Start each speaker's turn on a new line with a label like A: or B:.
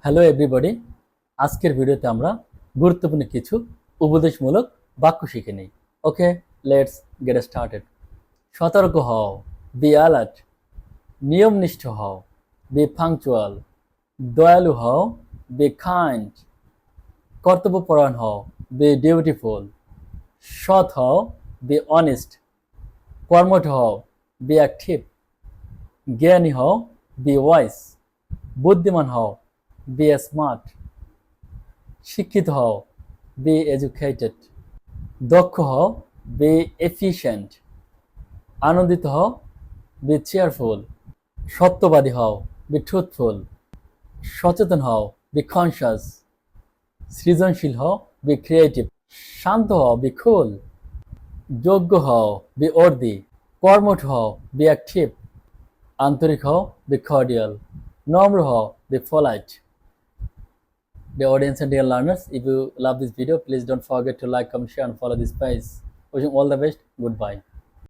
A: Hello everybody, আজকের ভিডিওতে আমরা গুরুত্বপূর্ণ কিছু উপদেশমূলক বাক্য শিখে নিই। ওকে, লেটস গেট স্টার্টেড। সতর্ক হও, বি অ্যালার্ট। নিয়মনিষ্ঠ হও, বি পাংচুয়াল। দয়ালু হও, বি কাইন্ড। কর্তব্যপরায়ণ হও, বি ডিউটিফুল। সৎ হও, বি অনেস্ট। কর্মঠ হও, বি অ্যাক্টিভ। জ্ঞানী হও, বি ওয়াইস। বুদ্ধিমান হও, বি স্মার্ট। শিক্ষিত হও, বি এডুকেটেড। দক্ষ হও, বি এফিশিয়েন্ট। আনন্দিত হও, বি চেয়ারফুল। সত্যবাদী হও, বি ট্রুথফুল। সচেতন হও, বি কনশাস। সৃজনশীল হও, বি ক্রিয়েটিভ। শান্ত হও, বি কুল। যোগ্য হও, বি ওর্দি। কর্মঠ হও, বি অ্যাক্টিভ। আন্তরিক হও, বি কর্ডিয়াল। নম্র হও, be polite. The audience and dear learners, if you love this video, please don't forget to like, comment, share and follow this page. Wishing all the best. Goodbye.